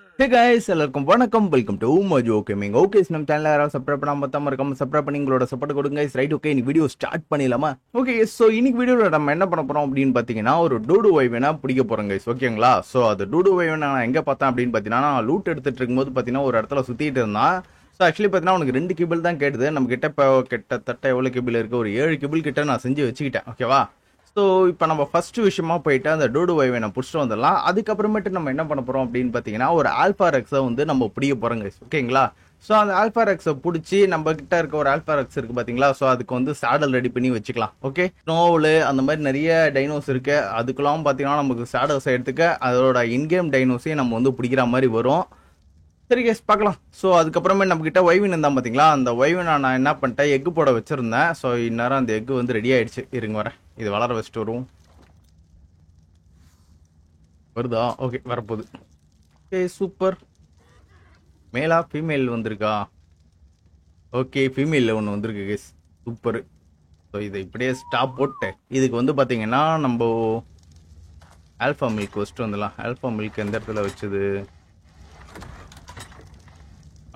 Hey guys, எல்லாருக்கும் வணக்கம். Welcome to Majo gaming. Okay, நம்ம சேனல்ல யாராவது சப்ஸ்கிரைப் பண்ணாம பார்த்தாம இருக்காம சப்ஸ்கிரைப் பண்ணி உங்களோட சப்போர்ட் கொடுங்க guys. ரைட், ஓகே, இன்னைக்கு வீடியோ ஸ்டார்ட் பண்ணிடலாமா? ஓகே, ஸோ இன்னைக்கு வீடியோவில் நம்ம என்ன பண்ண போறோம் அப்படின்னு பார்த்தீங்கன்னா, ஒரு டூடு வைவேனா பிடிக்க போறோம் guys. ஓகேங்களா? ஸோ அது டூடு வைவேனா நான் எங்கே பார்த்தேன் அப்படின்னு பார்த்தீங்கன்னா, லூட் எடுத்துட்டு இருக்கும்போது பார்த்தீங்கன்னா ஒரு இடத்துல சுற்றிட்டு இருந்தான். ஸோ ஆக்சுவலி பார்த்தீங்கன்னா உனக்கு 2 கிபிள் தான் கேட்டுது. நம்ம கிட்ட இப்போ கிட்டத்தட்ட எவ்வளோ கிபிள் இருக்குது? ஒரு 7 கிபிள் கிட்ட நான் செஞ்சு வச்சுக்கிட்டேன். ஓகேவா? ஸோ இப்போ நம்ம ஃபர்ஸ்ட் விஷயமா போயிட்டு அந்த டூடு வைவேனை பிடிச்சிட்டு வந்துடலாம். அதுக்கப்புறமேட்டு நம்ம என்ன பண்ண போகிறோம் அப்படின்னு பார்த்தீங்கன்னா, ஒரு ஆல்ஃபா ரெக்ஸை வந்து நம்ம பிடிக்க போகிறோங்க. ஓகேங்களா? ஸோ அந்த ஆல்ஃபா ரெக்ஸை பிடிச்சி நம்ம கிட்ட இருக்க ஒரு ஆல்ஃபா ரெக்ஸ் இருக்குது பார்த்தீங்களா? ஸோ அதுக்கு வந்து சேடல் ரெடி பண்ணி வச்சுக்கலாம். ஓகே, ஸ்னோவில் அந்த மாதிரி நிறைய டைனோஸ் இருக்கு. அதுக்கெல்லாம் பார்த்தீங்கன்னா நமக்கு சேடல்ஸ் எடுத்துக்க அதோட இன்கேம் டைனோஸையும் நம்ம வந்து பிடிக்கிற மாதிரி வரும். சரி கேஸ், பார்க்கலாம். ஸோ அதுக்கப்புறமே நம்ம கிட்ட வைவின் இருந்தால் பார்த்தீங்களா, அந்த வைவினை நான் என்ன பண்ணிட்டேன், எக்கு போட வச்சிருந்தேன். ஸோ இந்நேரம் அந்த எக்கு வந்து ரெடி ஆயிடுச்சு. இருங்க வரேன், இது வளர வச்சுட்டு வருவோம். வருதா? ஓகே, வரப்போகுது. Okay, super. மேலா ஃபீமேல் வந்திருக்கா? ஓகே, ஃபீமேலில் ஒன்று வந்திருக்கு கேஸ். சூப்பர். ஸோ இதை இப்படியே ஸ்டாப் போட்டு இதுக்கு வந்து பார்த்தீங்கன்னா நம்ம ஆல்ஃபா மில்க் வச்சுட்டு வந்துடலாம். ஆல்ஃபா மில்க் எந்த இடத்துல வச்சது?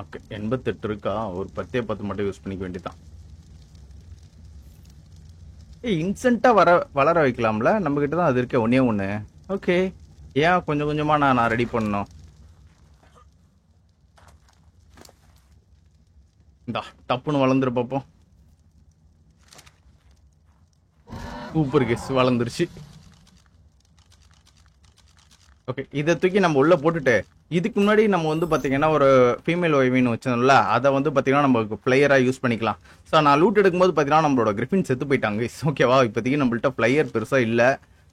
ஓகே, 88 இருக்கா? ஒரு 10 மட்டும் யூஸ் பண்ணிக்க வேண்டியதான். இன்ஸ்டன்ட்டா வளர வைக்கலாம்ல, நம்ம கிட்ட தான் அது இருக்க ஒன்னே ஒன்று. ஓகே, ஏன் கொஞ்சம் கொஞ்சமா நான் ரெடி பண்ணணும். இந்தா டப்புன்னு வளர்ந்துரு பார்ப்போம். சூப்பர் கேஸ், வளர்ந்துருச்சு. ஓகே, இதை தூக்கி நம்ம உள்ள போட்டுட்டு இதுக்கு முன்னாடி நம்ம வந்து பார்த்தீங்கன்னா ஒரு ஃபீமேல் வைவின் வச்சோம்ல, அதை வந்து பார்த்தீங்கன்னா நம்ம பிளேயராக யூஸ் பண்ணிக்கலாம். ஸோ நான் லூட் எடுக்கும்போது பார்த்தீங்கன்னா நம்மளோட கிரிஃபின் செத்து போயிட்டாங்க. ஓகேவா? இப்போதைக்கு நம்மள்ட்ட பிளேயர் பெருசாக இல்லை.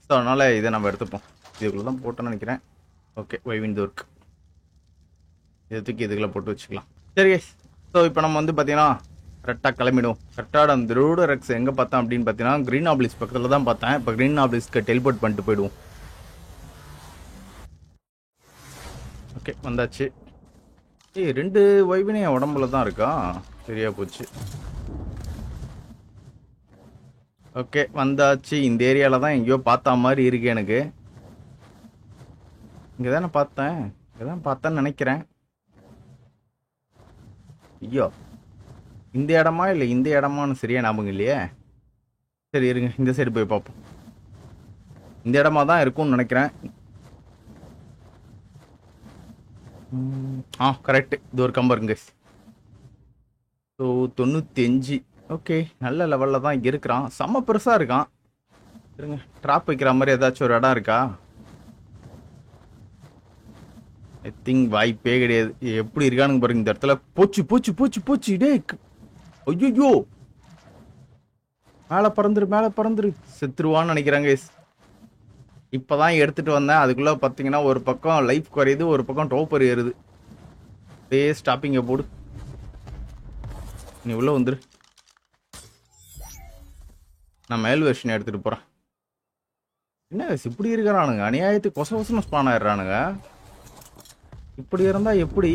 ஸோ அதனால் இதை நம்ம எடுத்துப்போம். இதுக்குள்ளே தான் போட்டோன்னு நினைக்கிறேன். ஓகே, வைவின் தோர்க்கு இதை தூக்கி இதுக்குள்ளே போட்டு வச்சுக்கலாம். சரி கைஸ், ஸோ இப்போ நம்ம வந்து பார்த்தீங்கன்னா கரெக்டாக கிளம்பிடும். கரெக்டாக அந்த ரூடு ரெக்ஸ் எங்கே பார்த்தேன் அப்படின்னு பார்த்தீங்கன்னா க்ரீன் ஆப்லிஸ் பக்கத்தில் தான் பார்த்தேன். இப்போ க்ரீன் ஆப்லிஸ்க்கு டெலிபோர்ட் பண்ணிட்டு போயிடுவோம். ஓகே, வந்தாச்சு. ஏய், 2 வைவினே என் உடம்புல தான் இருக்கா? சரியா போச்சு. ஓகே, வந்தாச்சு. இந்த ஏரியாவில் தான் எங்கேயோ பார்த்த மாதிரி இருக்கு எனக்கு. இங்கே தானே பார்த்தேன், இங்கே தான் பார்த்தேன்னு நினைக்கிறேன். ஐயோ, இந்த இடமா இல்லை இந்த இடமான்னு சரியா ஞாபகம் இல்லையே. சரி இருங்க, இந்த சைடு போய் பார்ப்போம். இந்த இடமா தான் இருக்கும்னு நினைக்கிறேன். கரெக்ட். இது ஒரு கம்பர் இங்க. ஸோ 95. ஓகே, நல்ல லெவலில் தான் இருக்கிறான். செம்ம பெருசாக இருக்கான். இருங்க, ட்ராப் வைக்கிற மாதிரி ஏதாச்சும் ஒரு இடம் இருக்கா? ஐ திங்க் வாய்ப்பே கிடையாது. எப்படி இருக்கானுங்க பாருங்க இந்த இடத்துல. போச்சு போச்சு போச்சு போச்சு. டே ஐயோ, மேலே பறந்துரு செத்துருவான்னு நினைக்கிறாங்க. இப்போதான் எடுத்துட்டு வந்தேன். அதுக்குள்ள பார்த்தீங்கன்னா ஒரு பக்கம் லைஃப் குறையுது, ஒரு பக்கம் டோப்பர் ஏறுது. டே ஸ்டாப்பிங்க போடு. நீ உள்ள வந்துரு, நான் மேல் வெர்ஷன் எடுத்துட்டு போறேன். என்ன இப்படி இருக்கிறானுங்க? அநியாயத்துக்கு கொசன்னு ஸ்பான் ஆயிடுறானுங்க. இப்படி இருந்தா எப்படி?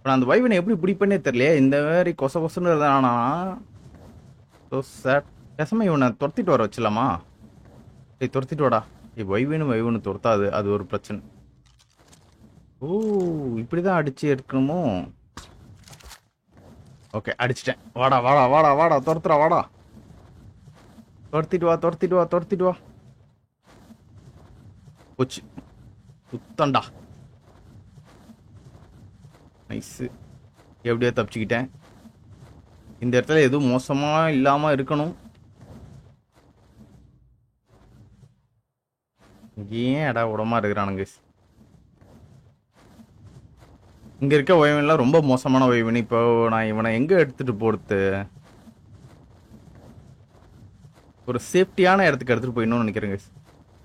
நான் அந்த வைவனை எப்படி பிடிப்பேன்னே தெரியலையே. இந்த மாதிரி கொசன்னு இருந்தானா பேசாம இவனை துரத்திட்டு வர வச்சலாமா? டேய் துரத்திட்டு வாடா. வைவனு துரத்தாது, அது ஒரு பிரச்சனை. ஓ, இப்படிதான் அடிச்சு எடுக்கணுமோ? ஓகே, அடிச்சிட்டேன். வாடா வாடா வாடா வாடா, துரத்துறா வாடா. துரத்திட்டு வா. போச்சு, சுத்தண்டா. நைஸு, எப்படியோ தப்பிச்சுக்கிட்டேன். இந்த இடத்துல எதுவும் மோசமா இல்லாம இருக்கணும். ஏன் இட உடமா இருக்கிறானுங்க. இங்க இருக்க வைவன்லாம் ரொம்ப மோசமான வைவன். இப்போ நான் இவனை எங்க எடுத்துட்டு போறது? ஒரு சேஃப்டியான இடத்துக்கு எடுத்துட்டு போயிடணும்னு நினைக்கிறேங்க.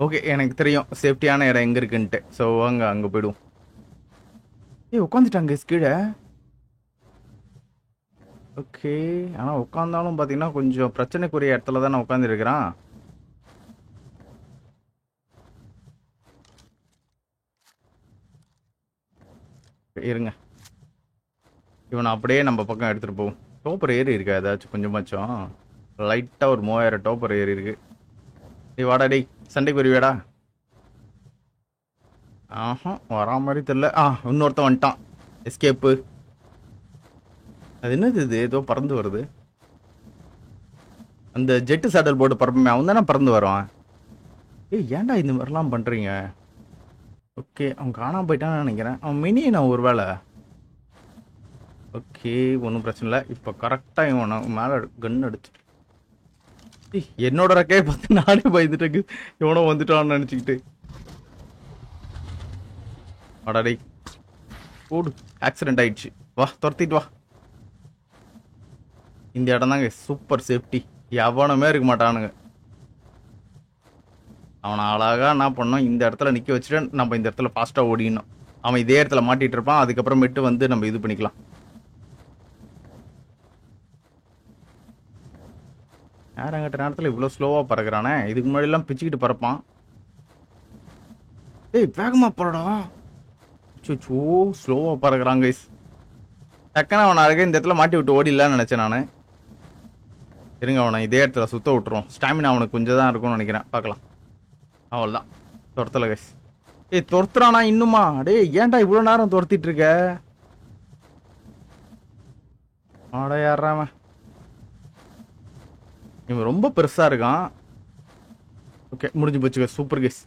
ஓகே, எனக்கு தெரியும் சேஃப்டியான இடம் எங்க இருக்குன்ட்டு. ஸோ வாங்க அங்க போயிடுவோம். உட்காந்துட்டாங்க கீழே. ஓகே, ஆனால் உட்காந்தாலும் பார்த்தீங்கன்னா கொஞ்சம் பிரச்சனைக்குரிய இடத்துல தான் நான் உட்காந்துருக்கிறான். இருங்க, இவனை அப்படியே நம்ம பக்கம் எடுத்துகிட்டு போவோம். டோப்பர் ஏறி இருக்கா ஏதாச்சும் கொஞ்சமாச்சும்? லைட்டாக ஒரு 3000 டோப்பர் ஏறி இருக்கு. டேய் வாடா, டேய் சண்டைக்கு வருவியாடா? ஆஹா வரா மாதிரி தெரியல. இன்னொருத்தன் வந்துட்டான். எஸ்கேப்பு. அது என்னது இது? ஏதோ பறந்து வருது. அந்த ஜெட்டு சாடல் போட்டு பறப்பமே அவன் தானே பறந்து வருவான். ஏன்டா இந்த மாதிரிலாம் பண்றீங்க? ஓகே, அவன் காணாம போயிட்டான்னு நினைக்கிறேன். அவன் மினி நான் ஒரு வேளை. ஓகே, ஒன்றும் பிரச்சனை இல்லை. இப்போ கரெக்டாக இவன் மேலே கன் அடிச்சு என்னோட ரக்கையை பார்த்து நானே பயந்துட்டு இவனோ வந்துட்டான்னு நினச்சிக்கிட்டு. அடாடே ஓடு, ஆக்சிடென்ட் ஆயிடுச்சு. வா துரத்திட்டு வா. இந்த இடம் தாங்க சூப்பர் சேஃப்டி. எவனுமே இருக்க மாட்டானுங்க. அவனை அழகா என்ன பண்ணோம், இந்த இடத்துல நிற்க வச்சுட்டு நம்ம இந்த இடத்துல ஃபாஸ்ட்டாக ஓடிடணும். அவன் இதே இடத்துல மாட்டிகிட்டு இருப்பான். அதுக்கப்புறமேட்டு வந்து நம்ம இது பண்ணிக்கலாம். நேரங்கட்ட நேரத்தில் இவ்வளோ ஸ்லோவாக பறக்கிறானே. இதுக்கு முன்னாடிலாம் பிச்சுக்கிட்டு பறப்பான். வேகமாக போறடா. சோ ஸ்லோவாக பறக்கிறான் கைஸ். டக்குன்னு அவனை அழகாக இந்த இடத்துல மாட்டி விட்டு ஓடிடலான்னு நினச்சேன் நான். இருங்க, அவனை இதே இடத்துல சுத்த விட்டுருவோம். ஸ்டாமினா அவனுக்கு கொஞ்சம் தான் இருக்கும்னு நினைக்கிறேன். பார்க்கலாம். அவ்வளோதான், துரத்தலை கைஸ். துரத்துறானா இன்னுமா? ஏன்டா இவ்வளோ நேரம் துரத்திட்டு இருக்க? யாராம இவன் ரொம்ப பெருசா இருக்கான். ஓகே, முடிஞ்சு போச்சு. Super guys.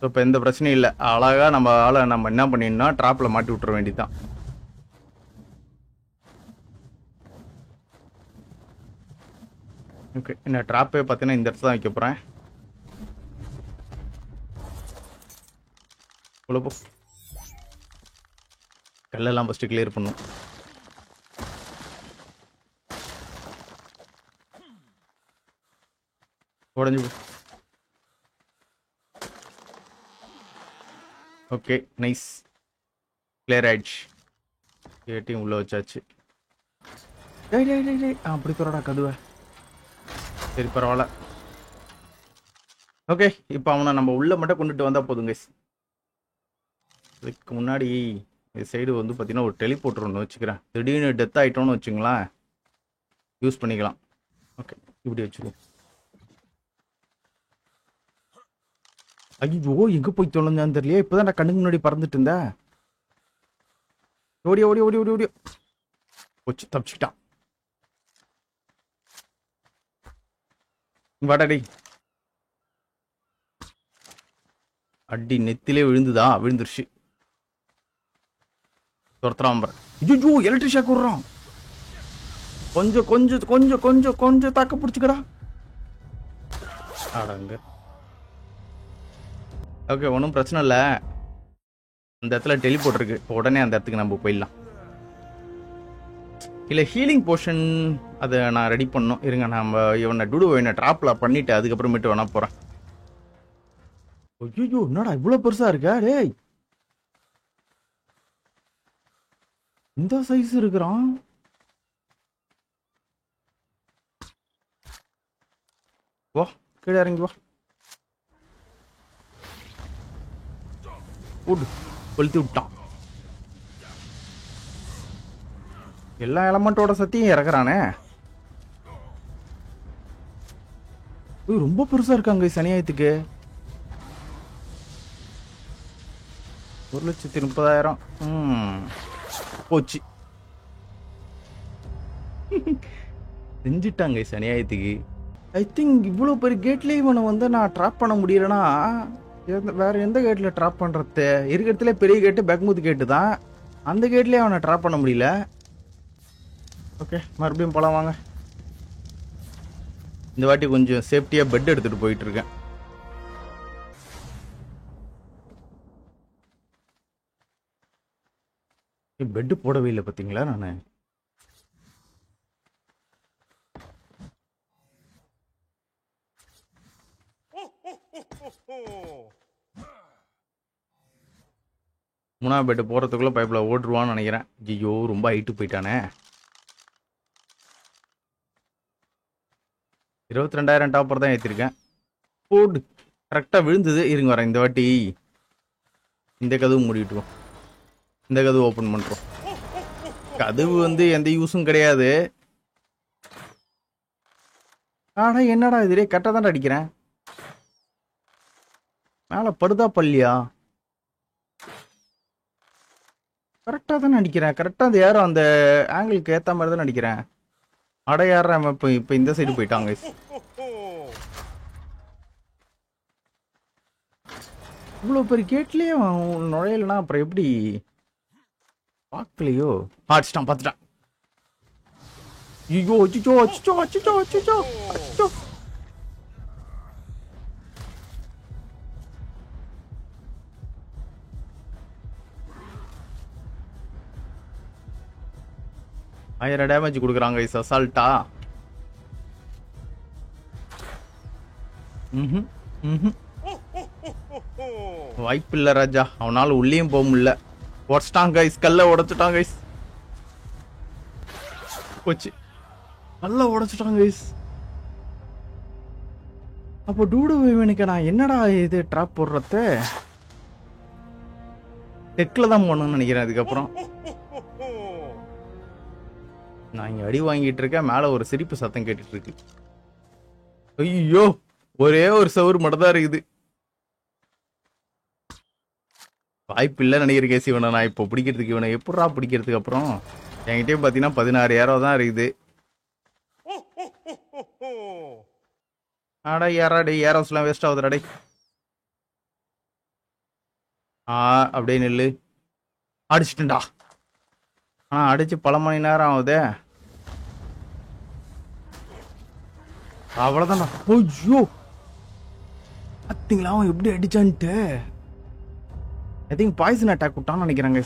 இப்போ எந்த பிரச்சனையும் இல்லை. அழகா நம்ம என்ன பண்ணிடணும்னா ட்ராப்ல மாட்டி விட்டுற வேண்டியதுதான். ஓகே, இந்த ட்ராப்பே பார்த்தீங்கன்னா இந்த இடத்துல தான் வைக்க போகிறேன். போ, கல்லெல்லாம் ஃபஸ்ட்டு கிளியர் பண்ணும். உடஞ்சு போ. ஓகே, நைஸ், கிளியர் ஆயிடுச்சு. கேட்டையும் உள்ள வச்சாச்சு. அப்படி தரடா கதுவை. சரி பரவாயில்ல. ஓகே, இப்போ அவனை நம்ம உள்ள மட்டும் கொண்டுட்டு வந்தா போதுங்க. இதுக்கு முன்னாடி இந்த சைடு வந்து பார்த்தீங்கன்னா ஒரு டெலிபோர்ட்டர் ஒன்று வச்சுக்கிறேன். திடீர்னு டெத் ஆகிட்டோன்னு வச்சுங்களேன், யூஸ் பண்ணிக்கலாம். ஓகே, இப்படி வச்சுக்குவோம். ஐயோ, எங்கே போய் தொலைஞ்சான்னு தெரியலையே. இப்போதான் நான் கண்ணுக்கு முன்னாடி பறந்துட்டு இருந்தேன். ஓடியா ஓடியா ஓடி ஓடி ஓடியா போச்சு, தப்பிச்சுக்கிட்டான். வாடாடி. அடி நெத்திலே விழுந்துதா? விழுந்துருச்சு. துரத்துறான். ஐயோ, எலக்ட்ரிக் ஷாக் விடுறான். கொஞ்சம் கொஞ்சம் கொஞ்சம் கொஞ்சம் கொஞ்சம் தாக்க பிடிச்சிக்கடா. அடங்க. ஓகே, ஒன்றும் பிரச்சனை இல்லை. அந்த இடத்துல டெலிபோர்ட் இருக்கு. உடனே அந்த இடத்துக்கு நம்ம போயிடலாம். இல்லை, ஹீலிங் போர்ஷன் அதை நான் ரெடி பண்ணோம். இருங்க, நம்ம இவனை டுடுவை ட்ராப்ல பண்ணிட்டு அதுக்கப்புறமேட்டு வேணா போறேன். ஐயோ, என்னடா இவ்வளோ பெருசா இருக்கா? டேய், இந்த சைஸ் இருக்கிறான். வா, கீழே இறங்கி வா. போட்டு கொளுத்தி விட்டான். எல்லா எலமெண்டோட சத்தியும் இறக்குறானே. ரொம்ப பெருசா இருக்காங்க சனியாயத்துக்கு. 1,30,000 போச்சு. செஞ்சுட்டாங்க சனியாயத்துக்கு. ஐ திங்க் இவ்வளோ பெரிய கேட்லேயே இவனை வந்து நான் ட்ராப் பண்ண முடியலன்னா வேற எந்த கேட்ல ட்ராப் பண்றது? இருக்கிறதுல பெரிய கேட்டு பெக்முத் கேட்டு தான். அந்த கேட்லயே அவனை ட்ராப் பண்ண முடியல. ஓகே, மறுபடியும் போலாம் வாங்க. இந்த வாட்டி கொஞ்சம் சேஃப்டியா பெட் எடுத்துட்டு போயிட்டு இருக்கேன். பெட் போடவே இல்லை பார்த்தீங்களா? நான் மூணாவது பெட்டு போறதுக்குள்ள பைப்ல ஓட்டுருவான்னு நினைக்கிறேன். ஐயோ, ரொம்ப ஹைட்டு போயிட்டானே. 22,000 டாப்பர் தான் ஏற்றிருக்கேன். போடு, கரெக்டாக விழுந்தது. இருங்க வரேன். இந்த வாட்டி இந்த கதவு மூடிட்டுருவோம். இந்த கதவு ஓப்பன் பண்ணுறோம். கதவு வந்து எந்த யூஸும் கிடையாது. ஆனா என்னடா இதுலே கரெக்டாக தான் அடிக்கிறேன். மேலே படுதா பள்ளியா? கரெக்டாக தான் அடிக்கிறேன். கரெக்டாக அந்த யாரும் அந்த ஆங்கிளுக்கு ஏற்ற மாதிரி தான் அடிக்கிறேன். அடையாடுறேன். இப்போ இந்த சைடு போயிட்டாங்க. இவ்வளோ பெரிய கேட்லேயே நுழையலனா அப்புறம் எப்படி? பார்க்கலையோ. அடிச்சிட்டான், பார்த்துட்டான். ஐயோ அச்சிச்சோ அச்சிச்சோ அச்சிச்சோ அச்சிச்சோ அச்சிச்சோ. 1000 டேமேஜ் கொடுக்குறாங்க இஸ் அசால்ட்டா. வாய்ப்பு இல்லை ராஜா, அவனால உள்ளேயும் போக முடியல. உடச்சிட்டாங்க கைஸ், கல்ல உடச்சிட்டாங்க கைஸ். போச்சு, கல்ல உடச்சிட்டாங்க கைஸ். அப்போ டூடு வேவனுக்கு நான் என்னடா இது ட்ராப் போடுறத டெக்கில் தான் போகணும்னு நினைக்கிறேன். அதுக்கப்புறம் நான் இங்கே அடி வாங்கிட்டு இருக்கேன். மேலே ஒரு சிரிப்பு சத்தம் கேட்டுட்டு இருக்கு. ஐயோ, ஒரே ஒரு சவுறு மட்டும் தான் இருக்குது. வாய்ப்பு இல்லை நினைக்கிற கேஸ். இவனை நான் இப்போ பிடிக்கிறதுக்கு, இவனை எப்படா பிடிக்கிறதுக்கு? அப்புறம் என்கிட்டயும் பார்த்தீங்கன்னா 16,000 தான் இருக்குது. ஆடா யாராடே, ஏரோஸ்லாம் வேஸ்ட் ஆகுதுடா. அப்படியே நெல்லு. அடிச்சிட்டா. அடிச்சு பல மணி நேரம் ஆகுதே. அவ்வளவுதான்டா. ஐயோ, பார்த்தீங்களா அவன் எப்படி அடிச்சான்ட்டு? ஐ திங்க் பாய்சன் அட்டாக் விட்டான்னு நினைக்கிறாங்க.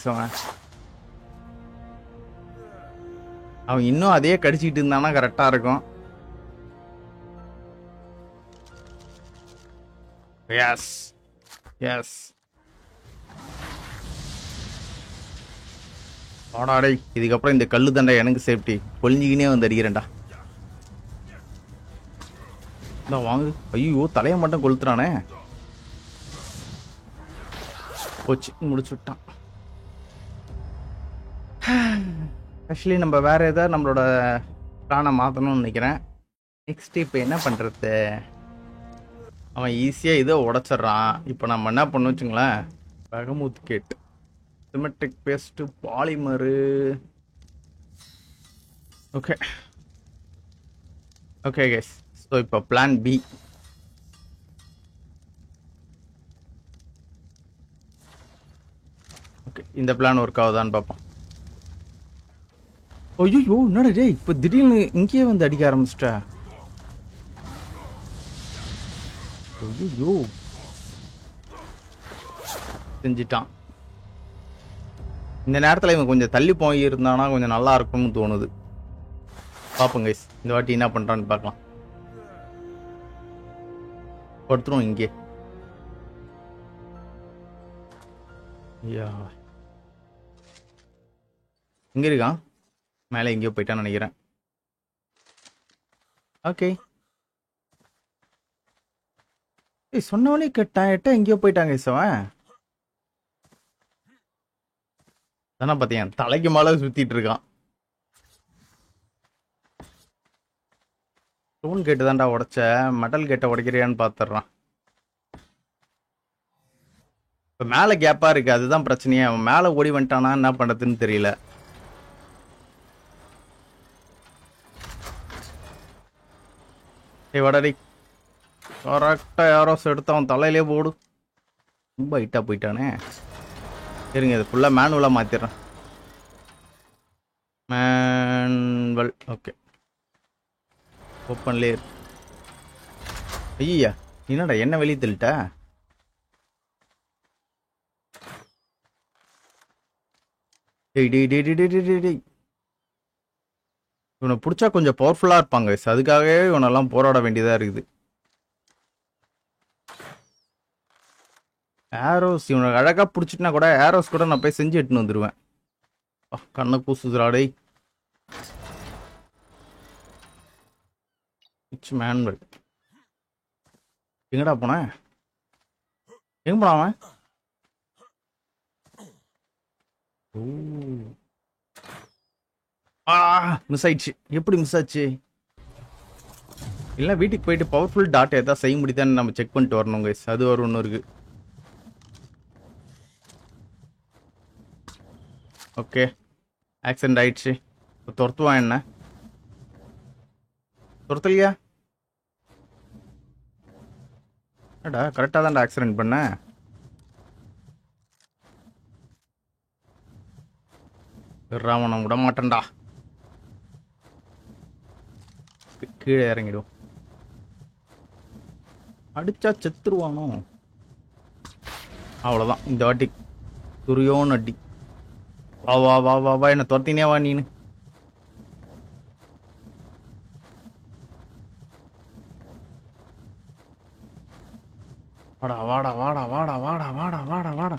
அவன் இன்னும் அதே கடிச்சிட்டு இருந்தானா கரெக்டா இருக்கும். S S. ஆடாடே, இதுக்கப்புறம் இந்த கல்லு தாண்டா எனக்கு சேஃப்டி. பொழிஞ்சிக்கினே வந்து அடிக்கிறேன்டா. வாங்கு. ஐயோ, தலையை மட்டும் கொளுத்துறானே. போச்சு, முடிச்சு விட்டான். ஆக்சுவலி நம்ம வேற ஏதாவது நம்மளோட பிளானை மாற்றணும்னு நினைக்கிறேன். நெக்ஸ்ட் இப்போ என்ன பண்ணுறது? அவன் ஈஸியாக இதை உடச்சிட்றான். இப்போ நம்ம என்ன பண்ணணும் வச்சுங்களேன், பகமூத் கேட், symmetric paste, polymer. Okay okay கேஸ். ஸோ இப்போ பிளான் பி. ஓகே, இந்த பிளான் ஒர்க் ஆகுதான்னு பார்ப்போம். ஐயோ, என்னடா டேய், இப்போ திடீர்னு இங்கேயே வந்து அடிக்க ஆரம்பிச்சிட்டா. ஐயோ, செஞ்சிட்டான். இந்த நேரத்தில் இவன் கொஞ்சம் தள்ளி போய் இருந்தானா கொஞ்சம் நல்லா இருக்கும்னு தோணுது. பார்ப்போம் கைஸ், இந்த வாட்டி என்ன பண்ணுறான்னு பார்க்கலாம். படுத்துரும் இங்கே. இங்க இருக்கான், மேலே எங்கேயோ போயிட்டான்னு நினைக்கிறேன். ஓகே, சொன்னவனே கேட்டான், எட்ட எங்கேயோ போயிட்டாங்க இசவன். தானே பார்த்தியா, தலைக்கு மேலே சுத்திட்டு இருக்கான். ஸ்டோன் கேட்டு தான்டா உடைச்ச, மெட்டல் கேட்டை உடைக்கிறியான்னு பார்த்துட்றான். இப்போ மேலே கேப்பாக இருக்கு, அதுதான் பிரச்சனையே. அவன் மேலே ஓடி வந்துட்டானா என்ன பண்ணுறதுன்னு தெரியல. வடடி கரெக்டாக யாரோ எடுத்து அவன் தலையிலே போடு. ரொம்ப ஹைட்டாக போயிட்டானே. சரிங்க, இது ஃபுல்லாக மேனுவலாக மாற்றிடுறேன். மேனுவல். ஓகே, ஓப்பன்லேயே. ஐயா, என்னடா என்ன வெளியே தள்ளிட்ட? இவனை பிடிச்சா கொஞ்சம் பவர்ஃபுல்லாக இருப்பாங்க, அதுக்காகவே இவனெல்லாம் போராட வேண்டியதாக இருக்குது. ஏரோஸ் இவனை அழகாக பிடிச்சிட்டுனா கூட ஏரோஸ் கூட நான் போய் செஞ்சு எட்டுன்னு வந்துடுவேன். கண்ணை கூசுதுராடை. மேனுவல் எங்கடா போன? எங்க போன அவன்? மிஸ் ஆயிடுச்சு. எப்படி மிஸ் ஆச்சு? இல்லை, வீட்டுக்கு போயிட்டு பவர்ஃபுல் டாட் ஏதாவது செய்ய முடியுதான்னு நம்ம செக் பண்ணிட்டு வரணும் கைஸ். அது ஒரு ஒன்று இருக்கு. ஓகே ஆக்சிடென்ட் ஆயிடுச்சு. இப்போ துரத்துவான் என்ன? துரத்தலையா? அடா கரெக்டாக தான்டா ஆக்சிடென்ட் பண்ண. ராமனை விட மாட்டேன்டா. கீழே இறங்கிடும். அடிச்சா செத்துருவானோ? அவ்வளோதான் இந்த வாட்டி துரியோன்னு அடி. வா வா வா வா வா, என்ன துரத்தினே வா நீனு. வாடா வாடா வாடா வாடா வாடா வாடா வாடா வாடா.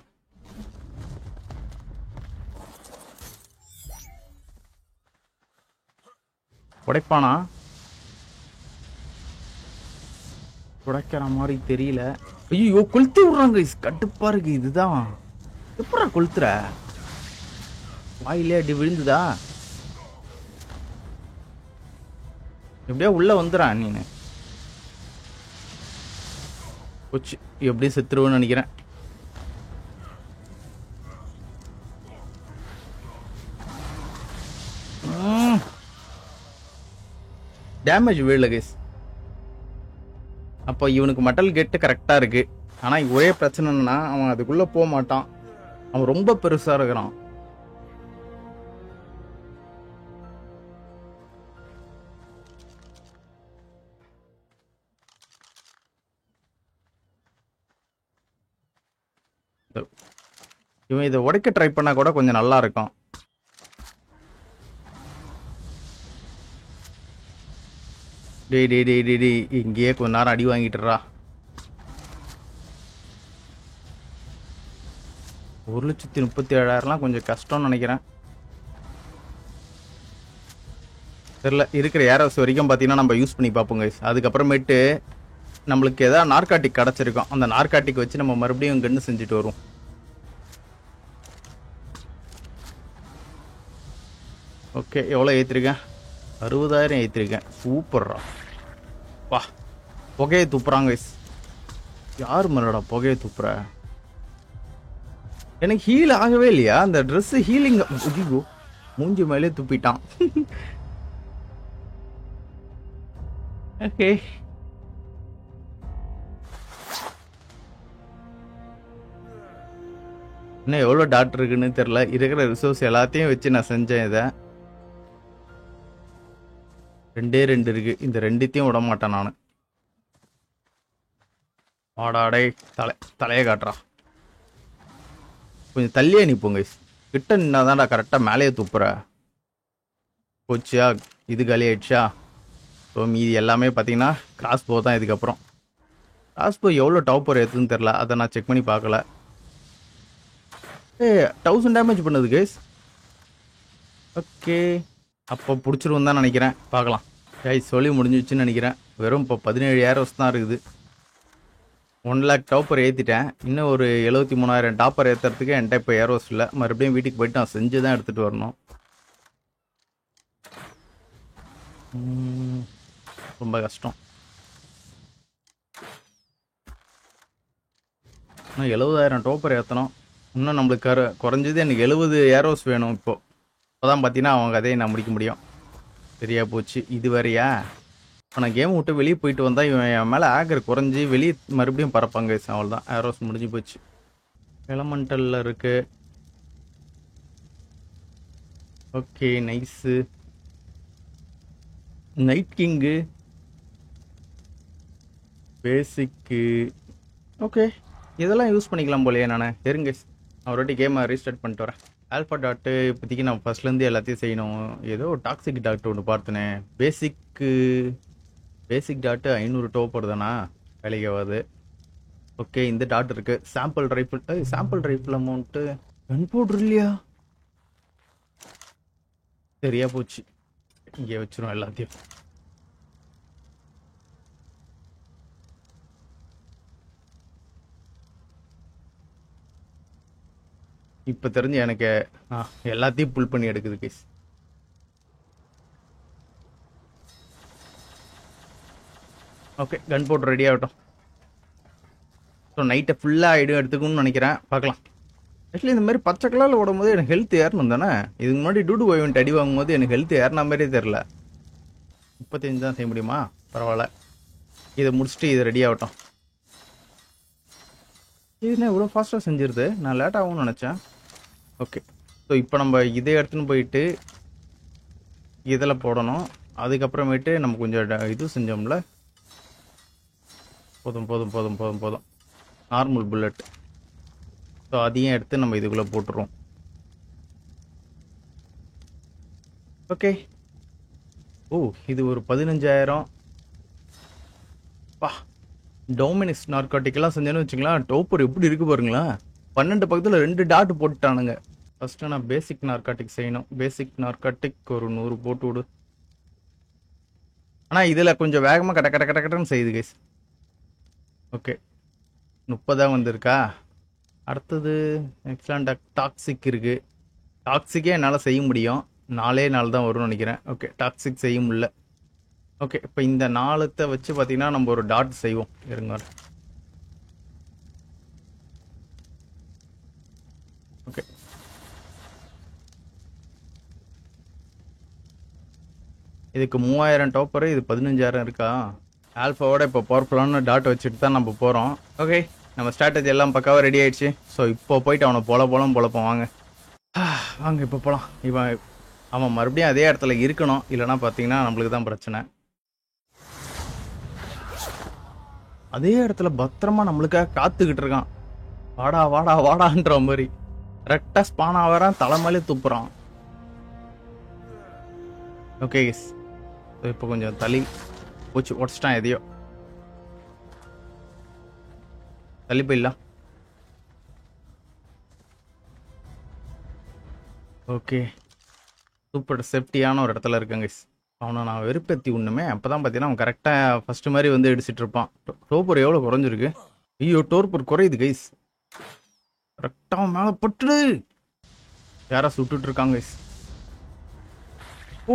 உடைப்பானா? உடைக்கிற மாதிரி தெரியல. ஐயோ கொளுத்தி விடுறாங்க. கட்டுப்பா இருக்கு. இதுதான் எப்படா கொளுத்துற? வாயிலே அடி விழுந்துதா? எப்படியா உள்ள வந்துறான் நீனு. போச்சு, எப்படியும் செத்துருவோன்னு நினைக்கிறேன். டேமேஜ் வீழல கைஸ். அப்போ இவனுக்கு மெட்டல் கேட்டு கரெக்டா இருக்கு. ஆனா ஒரே பிரச்சனைன்னா அவன் அதுக்குள்ள போக மாட்டான். அவன் ரொம்ப பெருசா இருக்கிறான். இவன் இதை உடைக்க ட்ரை பண்ணா கூட கொஞ்சம் நல்லா இருக்கும். டேய் டேய் டேய் டேய் டேய், இங்கேயே கொஞ்ச நேரம் அடி வாங்கிட்டுறா. 1,37,000 கொஞ்சம் கஷ்டம்னு நினைக்கிறேன். தெரியல, இருக்கிற ஏரோஸ் வரைக்கும் பார்த்தீங்கன்னா நம்ம யூஸ் பண்ணி பார்ப்போங்க. அதுக்கப்புறமேட்டு நம்மளுக்கு ஏதாவது நார்காட்டிக் கிடச்சிருக்கோம். அந்த நார்காட்டிக் வச்சு நம்ம மறுபடியும் கன்று செஞ்சுட்டு வருவோம். ஓகே, எவ்வளோ ஏற்றிருக்கேன்? 60,000 ஏற்றிருக்கேன். சூப்பர்ரா. வா, புகையை துப்புறாங்க. யார் மேலடா புகையை துப்புற? எனக்கு ஹீல் ஆகவே இல்லையா அந்த ட்ரெஸ்? ஹீலிங் மூஞ்சி மேலே துப்பிட்டான். ஓகே, இன்னும் எவ்வளோ டாக்டர் இருக்குன்னு தெரியல. இருக்கிற ரிசோர்ஸ் எல்லாத்தையும் வச்சு நான் செஞ்சேன். இதை 2 இருக்கு. இந்த 2த்தையும் விட மாட்டேன் நான். ஆடாடே, தலையை காட்டுறா. கொஞ்சம் தள்ளியே நிற்போங்க. கிட்ட நின்னாதான்டா கரெக்டாக மேலேயே துப்புற. போச்சியா, இது காலி ஆயிடுச்சா? ஸோ மீதி எல்லாமே பார்த்தீங்கன்னா கிராஸ் போ தான். இதுக்கப்புறம் கிராஸ் போ எவ்வளோ டாப்பர் ஏற்றுன்னு தெரில. அதை நான் செக் பண்ணி பார்க்கல. 1000 டேமேஜ் பண்ணுது கைஸ். ஓகே, அப்போ பிடிச்சிருவோம் தான் நினைக்கிறேன். பார்க்கலாம். சொல்லி முடிஞ்சிச்சுன்னு நினைக்கிறேன். வெறும் இப்போ 17 ஏரோஸ் தான் இருக்குது. 1 lakh டாப்பர் ஏற்றிட்டேன். இன்னும் ஒரு 73,000 டாப்பர் ஏற்றுறதுக்கு என்கிட்ட இப்போ ஏரோஸ் இல்லை. மறுபடியும் வீட்டுக்கு போயிட்டு நான் செஞ்சு தான் எடுத்துகிட்டு வரணும். ரொம்ப கஷ்டம். இன்னும் 70,000 டாப்பர் ஏற்றணும். இன்னும் நம்மளுக்கு குறைஞ்சது எனக்கு 70 ஏரோஸ் வேணும். இப்போதான் பார்த்தீங்கன்னா அவங்க கதையை நான் முடிக்க முடியும். சரியா போச்சு. இது வேறையா? இப்போ நான் கேம் விட்டு வெளியே போயிட்டு வந்தால் இவன் என் மேலே ஆகர் குறைஞ்சி வெளியே மறுபடியும் பறப்பாங்க. அவ்வளோதான், ஏரோஸ் முடிஞ்சு போச்சு. எலமெண்டலில் இருக்கு. Okay, nice. Night king, basic. Okay, இதெல்லாம் யூஸ் பண்ணிக்கலாம் போலையே. நான் இருங்க அவரோட்டி கேமை ரீஸ்டார்ட் பண்ணிட்டு வரேன். ஆல்ஃபா டாட்டு இப்போதைக்கு நான் ஃபர்ஸ்ட்லேருந்து எல்லாத்தையும் செய்யணும். ஏதோ டாக்ஸிக் டாக்டர் ஒன்று பார்த்தேனே. பேசிக் டாட்டு 500 டோப்பர் தானா? வேலைக்கு ஆகாது. ஓகே, இந்த டாட் இருக்கு. Sample rifle amount gunpowder இல்லையா? சரியா போச்சு, இங்கே வச்சிரும் எல்லாத்தையும். இப்போ தெரிஞ்சு எனக்கு எல்லாத்தையும் புல் பண்ணி எடுக்குது gas. Okay, gunpowder ready ஆகட்டும். ஸோ நைட்டை ஃபுல்லாக ஆகிடும் எடுத்துக்கணும்னு நினைக்கிறேன். பார்க்கலாம். ஆக்சுவலி இந்த மாதிரி பச்சை கலரில் ஓடும்போது எனக்கு ஹெல்த் ஏறணும் தானே. இதுக்கு முன்னாடி டூடு போய் அடி வாங்கும்போது எனக்கு ஹெல்த் ஏறின மாதிரியே தெரில. 35 தான் செய்ய முடியுமா? பரவாயில்ல, இதை முடிச்சுட்டு இது ரெடி ஆகட்டும். இதுனா இவ்வளோ ஃபாஸ்ட்டாக செஞ்சிருது, நான் லேட் ஆகும்னு நினச்சேன். ஓகே, ஸோ இப்போ நம்ம இதை எடுத்துன்னு போயிட்டு இதில் போடணும். அதுக்கப்புறமேட்டு நம்ம கொஞ்சம் இது செஞ்சோம்ல, போதும் போதும் போதும் போதும் போதும் நார்மல் புல்லட். ஸோ அதையும் எடுத்து நம்ம இதுக்குள்ளே போட்டுருவோம். ஓகே. ஓ, இது ஒரு 15,000. பா, டோமினிக்ஸ் நார்காட்டிக்கெல்லாம் செஞ்சேன்னு வச்சுங்களேன், டோப்பர் எப்படி இருக்கு பாருங்களா. 12 பக்கத்தில் 2 டாட் போட்டுட்டானுங்க. ஃபஸ்ட்டு நான் பேசிக் நார்காட்டிக் செய்யணும். பேசிக் நார்காட்டிக் ஒரு 100 போட்டு விடு. ஆனால் இதில் கொஞ்சம் வேகமாக கட்ட கட்ட கட்ட கட்டன்னு செய்யுது கைஸ். ஓகே, 30 வந்திருக்கா. அடுத்தது எக்ஸலண்ட் டாக்ஸிக் இருக்குது. டாக்ஸிக்கே என்னால் செய்ய முடியும், 4 நாள் தான் வரும்னு நினைக்கிறேன். ஓகே, டாக்ஸிக் செய்ய முடியல. ஓகே, இப்போ இந்த 4 வச்சு பார்த்தீங்கன்னா நம்ம ஒரு டாட் செய்வோம். இருங்க. ஓகே, இதுக்கு 3000 டோப்பரு, இது 15,000 இருக்கா. ஆல்ஃபாவோட இப்போ பவர்ஃபுல்லான டாட் வச்சுட்டு தான் நம்ம போகிறோம். ஓகே, நம்ம ஸ்ட்ராட்டஜி எல்லாம் பக்காவாக ரெடி ஆயிடுச்சு. ஸோ இப்போ போயிட்டு அவனை பொழப்போம் வாங்க. வாங்க இப்போ போகலாம். இவன் அவன் மறுபடியும் அதே இடத்துல இருக்கணும், இல்லைனா பார்த்தீங்கன்னா நம்மளுக்கு தான் பிரச்சனை. அதே இடத்துல பத்திரமா நம்மளுக்காக காத்துக்கிட்டு இருக்கான். வாடா வாடா வாடான்ற மாதிரி கரெக்டாக ஸ்பான் ஆகிறான், தலைமையிலே துப்புறான். ஓகே கேஸ், இப்போ கொஞ்சம் தள்ளி பூச்சி உடச்சிட்டான். எதையோ தள்ளி போயிடலாம். ஓகே, சூப்பர் சேஃப்டியான ஒரு இடத்துல இருக்கேங்க கைஸ். அவனை நான் வெறுப்பேற்றி உண்ணுமே, அப்போ தான் பார்த்தீங்கன்னா அவன் கரெக்டாக ஃபஸ்ட்டு மாதிரி வந்து அடிச்சிட்டு இருப்பான். டோப்பர் எவ்வளோ குறைஞ்சிருக்கு. ஐயோ, டோப்பர் குறையுது கைஸ். கரெக்டாக மேலே பட்டுடு. யாரா சுட்டுட்டு இருக்காங்க கைஸ்.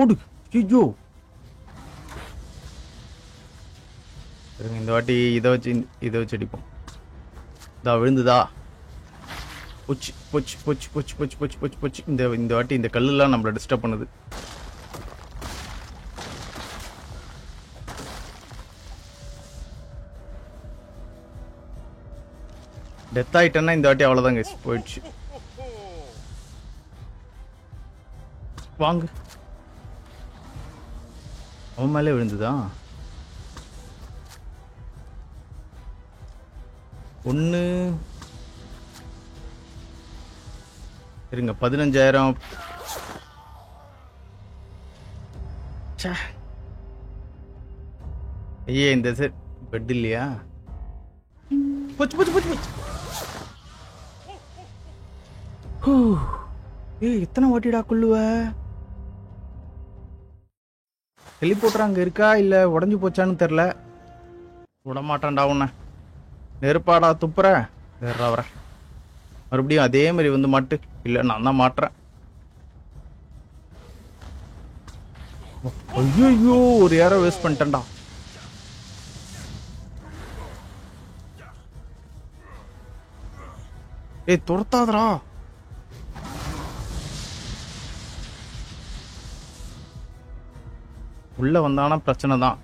ஓடு. ஐயோ, இந்த வாட்டி இதை வச்சு அடிப்போம். இதா விழுந்துதா. போச்சு போச்சு போச்சு போச்சு போச்சு போச்சு போச்சு போச்சு. இந்த வாட்டி இந்த கல்லுலாம் நம்மளை டிஸ்டர்ப் பண்ணுது. டெத் ஆயிட்டேன்னா இந்த வாட்டி அவ்வளோதாங்க போயிடுச்சு. வாங்க, அவன் மேலே விழுந்துதா. ஒன்று இருங்க, 15,000. ஐயே, இந்த செட் பெட் இல்லையா. போச்சு போச்சு போச்சு போச்சு. ஏய், எத்தனை வாட்டிடா கொள்ளுவ. ஹெலிபோட்டர் அங்கே இருக்கா இல்லை உடஞ்சி போச்சான்னு தெரில. விடமாட்டான்டா உன்ன. நெருப்பாடா துப்புற. வேறா வர மறுபடியும் அதே மாதிரி வந்து மாட்டு. இல்லை, நான் தான் மாட்டுறேன். ஐயோ, ஒரு ஏரோ வேஸ்ட் பண்ணிட்டேன்டா. ஏய், துரத்தாதரா. உள்ள வந்தானா பிரச்சனை தான்.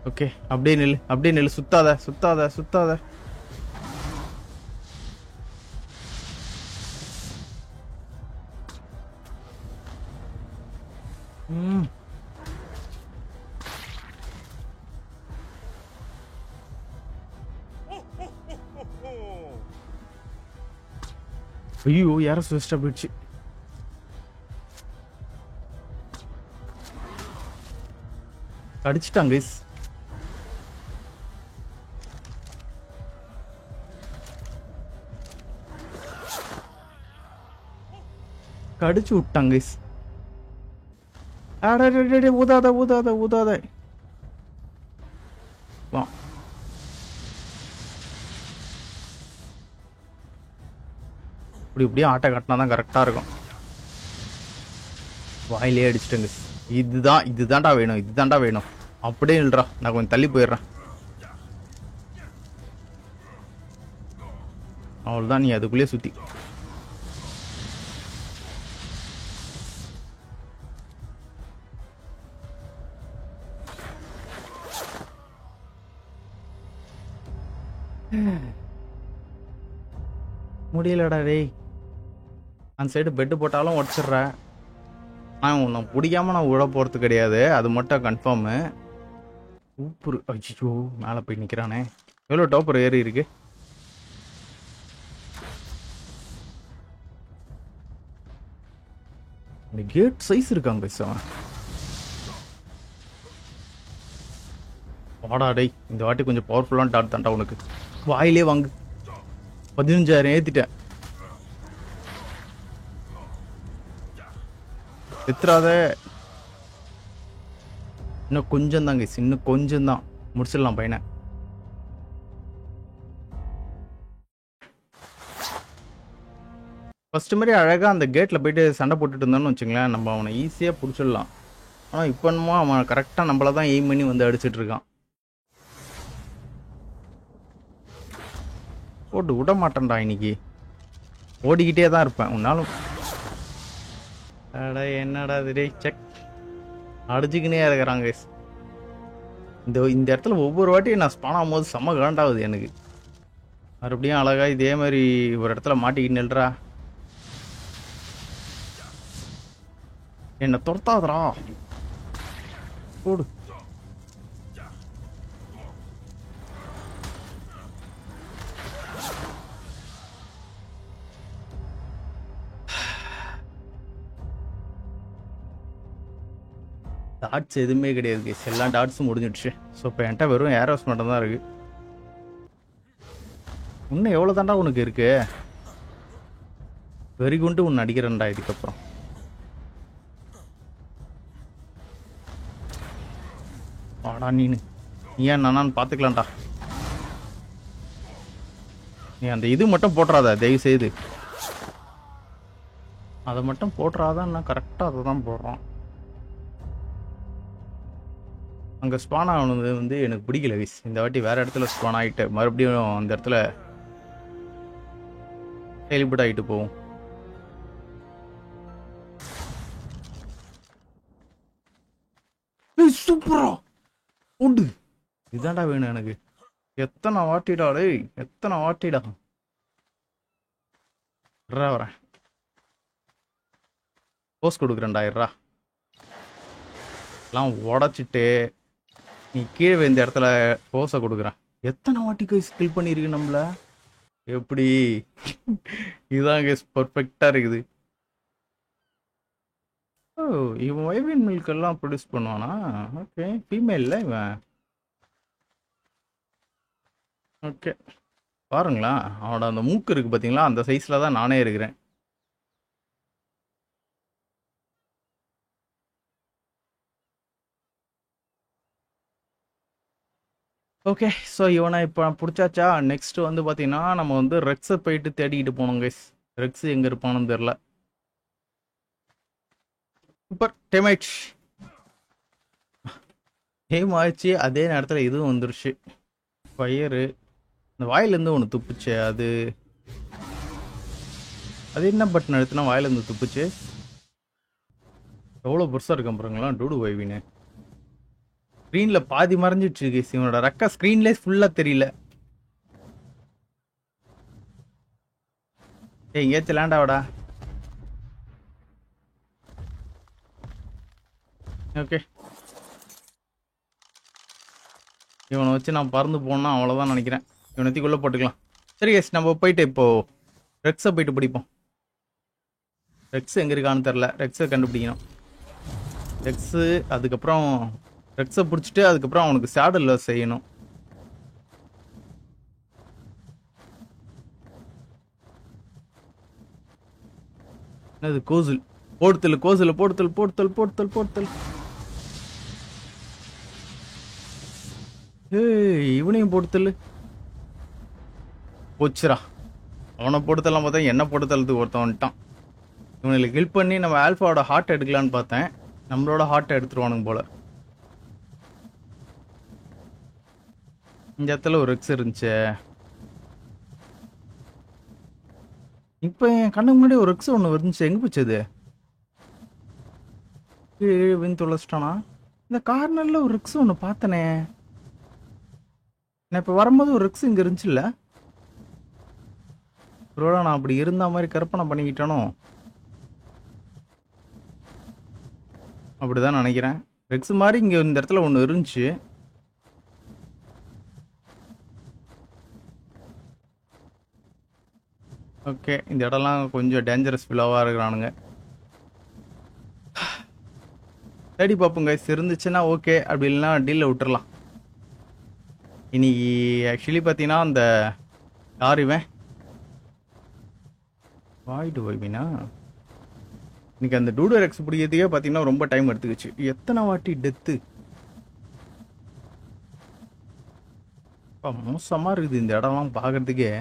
ஓகே, அப்படியே நில்லு, அப்படியே நில்லு. சுத்தாத சுத்தாத சுத்தாத. ஐயோ, யாரும் சுவிஸ்டா போயிடுச்சு. அடிச்சுட்டாங்க. கடிச்சு விட்டாங்க. ஊதாத ஊதாத ஊதாத. இப்படி இப்படியே ஆட்டை கட்டினா தான் கரெக்டாக இருக்கும். வாயிலே அடிச்சிட்டேங்க. இதுதான்டா வேணும், இதுதான்டா வேணும். அப்படியே இல்லைடா, நான் கொஞ்சம் தள்ளி போயிடுறேன். அவ்வளோதான், நீ அதுக்குள்ளேயே சுற்றி. முடியலடா டேய். அந்த சைடு பெட்டு போட்டாலும் உடச்சிட்றேன். நான் உன்னை பிடிக்காம நான் விட போகிறது கிடையாது, அது மட்டும் கன்ஃபார்மு. சூப்பர். அச்சோ, மேலே போய் நிற்கிறானே. எவ்வளோ டாப்பர் ஏறி இருக்கு. இந்த கேட் சைஸ் இருக்காங்க பேசுவான். வாடா டேய், இந்த வாட்டி கொஞ்சம் பவர்ஃபுல்லான டாட் தான்டா உனக்கு. வாயிலே வாங்கு. 15,000 ஏற்றிட்டேன். எத்துறாத. இன்னும் கொஞ்சம் தாங்க, இன்னும் கொஞ்சம் தான் முடிச்சிடலாம் பையனை. ஃபர்ஸ்ட் மாதிரி அழகாக அந்த கேட்டில் போயிட்டு சண்டை போட்டுட்டு இருந்தான்னு வச்சுங்களேன், நம்ம அவனை ஈஸியாக பிடிச்சிடலாம். ஆனால் இப்போ என்னமோ அவன் கரெக்டாக நம்மளை தான் எய்ம் பண்ணி வந்து அடிச்சிட்டு இருக்கான். போட்டு விட மாட்டேன்டா இன்னைக்கு. ஓடிக்கிட்டே தான் இருப்பேன் உன்னாலும். அடா என்னடா இது செக் அடிச்சுக்கினே இருக்கிறாங்க. இந்த இடத்துல ஒவ்வொரு வாட்டியும் நான் ஸ்பான் ஆகும்போது செம்ம காண்டாகுது எனக்கு. மறுபடியும் அழகா இதே மாதிரி ஒரு இடத்துல மாட்டிக்கிட்டு நில்றா. என்ன துரத்தாதரா. போடு. டாட்ஸ் எதுவுமே கிடையாது கேஸ், எல்லா டாட்ஸும் முடிஞ்சிடுச்சு. ஸோ இப்போ என்கிட்ட வெறும் ஏரோஸ் மட்டும் தான் இருக்கு. இன்னும் எவ்வளோ தாண்டா உனக்கு இருக்கு. வெறி குண்டு உன்னை அடிக்கிறேன்டா இதுக்கப்புறம். வாடா நீ ஏன் நானான்னு பார்த்துக்கலாம்டா. நீ அந்த இது மட்டும் போட்டுறாத தயவு செய்து. அதை மட்டும் போட்டுறாதான், நான் கரெக்டாக அதை தான் போடுறான். அங்கே ஸ்பான் ஆனது வந்து எனக்கு பிடிக்கல வீஸ். இந்த வாட்டி வேற இடத்துல ஸ்பான் ஆகிட்டு மறுபடியும் அந்த இடத்துல ஹெலிபுட் ஆகிட்டு போவோம். சூப்பரா உண்டு. இதாண்டா வேணும் எனக்கு. எத்தனை வாட்டிடா டேய், எத்தனை வாட்டிடா. வரேன் போஸ் கொடுக்குறேன்டா. எல்லாம் உடச்சிட்டு நீ கீழே இந்த இடத்துல போஸை கொடுக்குறேன். எத்தனை வாட்டி கைஸ் கில் பண்ணியிருக்கு நம்மள. எப்படி இதுதான் கைஸ் பர்ஃபெக்டா இருக்குது. ஓ, இவன் வைபின் மில்க் எல்லாம் ப்ரொடியூஸ் பண்ணுவானா. ஓகே, ஃபீமேல்ல இவன். ஓகே பாருங்களா, அவனோட அந்த மூக்கு இருக்கு பார்த்தீங்களா, அந்த சைஸில் தான் நானே இருக்கிறேன். ஓகே, ஸோ இவனை இப்போ பிடிச்சாச்சா. நெக்ஸ்ட் வந்து பார்த்தீங்கன்னா நம்ம வந்து ரெக்ஸை போயிட்டு தேடிக்கிட்டு போனோம் கைஸ். ரெக்ஸ் எங்கே இருப்பான்னு தெரில. சூப்பர் டைம் ஆயிடுச்சு. டைம் ஆயிடுச்சு. அதே நேரத்தில் இதுவும் வந்துருச்சு. ஃபயரு இந்த வாயிலேருந்து ஒன்று துப்புச்சு. அது என்ன பட்டன் எடுத்துனா வாயிலேருந்து துப்புச்சு. எவ்வளோ பெருசாக இருக்கும் பாருங்களா டூடு வைவின்னு. ஸ்க்ரீன்ல பாதி மறைஞ்சிடுச்சு கேஸ். இவனோட ரெக்கா ஸ்க்ரீன்லேயே ஃபுல்லாக தெரியல. ஏய் எங்கேயாச்சும் லேண்டாவடா. ஓகே, இவனை வச்சு நான் பறந்து போனா அவ்வளோதான் நினைக்கிறேன். இவனத்திக்குள்ளே போட்டுக்கலாம். சரி கேஸ், நம்ம போயிட்டு இப்போ ரெக்ஸை போயிட்டு பிடிப்போம். ரெக்ஸ் எங்கே இருக்கான்னு தெரில. ரெக்ஸை கண்டுபிடிக்கணும். ரெக்ஸு அதுக்கப்புறம் ரெக்ஸை பிடிச்சிட்டு அதுக்கப்புறம் அவனுக்கு சேடலில் செய்யணும். என்னது கோசில் போடுத்தல். கோசில் போடுத்தல் போடுத்தல் போடுத்தல் போடுத்தல். ஏய் இவனையும் போடுத்தல் போச்சுரா. அவனை போடுத்தலாம் பார்த்தா என்ன போடுத்தலுக்கு ஒருத்தன் வந்துட்டான். இவனுக்கு ஹெல்ப் பண்ணி நம்ம ஆல்ஃபாவோட ஹார்ட் எடுக்கலான்னு பார்த்தேன். நம்மளோட ஹார்ட்டை எடுத்துருவானுங்க போல. இந்த இடத்துல ஒரு ரெக்ஸ் இருந்துச்சு. இப்போ என் கண்ணுக்கு முன்னாடி ஒரு ரெக்ஸ் ஒன்று வந்துச்சு, எங்கே போச்சு அது? வின் தொலைச்சிட்டானா? இந்த கார்னரில் ஒரு ரெக்ஸ் ஒன்று பார்த்தனே. நான் இப்போ வரும்போது ஒரு ரெக்ஸ் இங்கே இருந்துச்சுல்ல? ஒருவேளை நான் அப்படி இருந்த மாதிரி கற்பனை பண்ணிக்கிட்டானோ? அப்படிதான் நினைக்கிறேன். ரெக்ஸ் மாதிரி இங்கே இந்த இடத்துல ஒன்று இருந்துச்சு. ஓகே, இந்த இடம்லாம் கொஞ்சம் டேஞ்சரஸ் ஃபில்லாவாக இருக்கிறானுங்க. தேடி பார்ப்போங்க, இருந்துச்சுன்னா ஓகே, அப்படி இல்லைன்னா டீலில் விட்டுறலாம். இன்னைக்கு ஆக்சுவலி பார்த்தீங்கன்னா அந்த யார் இவன் வாய்டு வைமினா இன்னைக்கு அந்த டூடோ ரெக்ஸ் பிடிக்கிறதுக்கே பார்த்தீங்கன்னா ரொம்ப டைம் எடுத்துக்கிச்சு. எத்தனை வாட்டி டெத்து! மோசமாக இருக்குது இந்த இடம்லாம் பார்க்கறதுக்கே.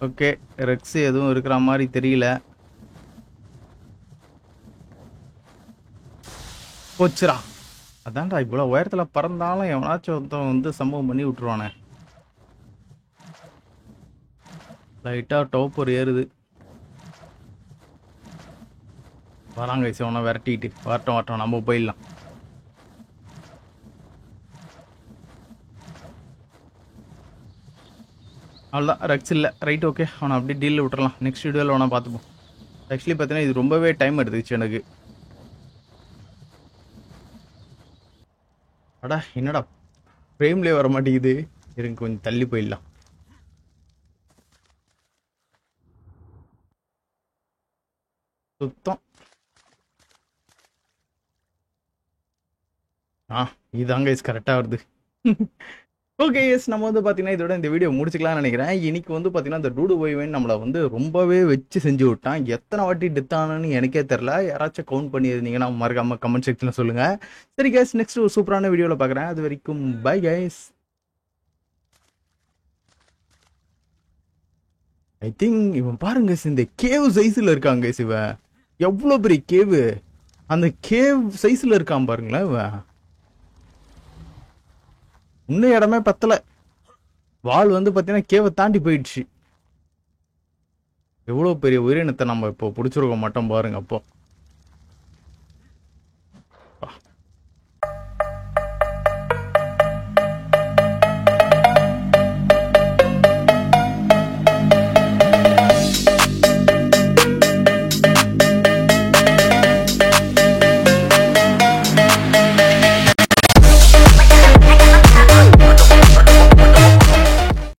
ஓகே, ரெக்ஸ் எதுவும் இருக்கிற மாதிரி தெரியல. போச்சுரா. அதான்டா, இவ்வளோ உயரத்தில் பறந்தாலும் எவனாச்சும் ஒருத்தன் வந்து சம்பவம் பண்ணி விட்டுருவானே. லைட்டாக டோப்பர் ஏறுது. வராங்க சிவனை விரட்டிட்டு. வரட்டும் நம்ம போயிடலாம். அவ்வளோதான், ரெக்ஸ் இல்லை. ரைட், ஓகே, அவனை அப்படியே டீலில் விட்டுறலாம். நெக்ஸ்ட் வீடியோவில் அவனை பார்த்துப்போம். ஆக்சுவலி பார்த்தீங்கன்னா இது ரொம்பவே டைம் எடுத்துக்கிச்சு எனக்கு. அடா என்னடா ஃப்ரேம்லேயே வர மாட்டேங்குது. இருங்க, கொஞ்சம் தள்ளி போயிடலாம். சுத்தம். இதாங்க கரெக்டாக வருது. ஓகே எஸ், நம்ம வந்து பார்த்தீங்கன்னா இதோட இந்த வீடியோ முடிச்சுக்கலாம்னு நினைக்கிறேன். இன்னைக்கு வந்து பார்த்தீங்கன்னா இந்த டூடு வைவன் நம்மளை வந்து ரொம்பவே வச்சு செஞ்சு விட்டான். எத்தனை வாட்டி டெத் ஆனான்னு எனக்கே தெரில. யாராச்சும் கவுண்ட் பண்ணியிருந்தீங்கன்னா மறக்காம கமெண்ட் செக்ஷனில் சொல்லுங்கள். சரி கேஸ், நெக்ஸ்ட் ஒரு சூப்பரான வீடியோவில் பார்க்குறேன். அது வரைக்கும் பை கைஸ். ஐ திங்க் இவன் பாருங்க, இந்த கேவ் சைஸில் இருக்காங்க. இவன் எவ்வளோ பெரிய கேவு! அந்த கேவ் சைஸில் இருக்கான் பாருங்களேன். இவன் இன்னும் இடமே பத்தல. வால் வந்து பார்த்தீங்கன்னா கேவை தாண்டி போயிடுச்சு. எவ்வளோ பெரிய உயிரினத்தை நம்ம இப்போ பிடிச்சிருக்க மாட்டோம் பாருங்க அப்போ.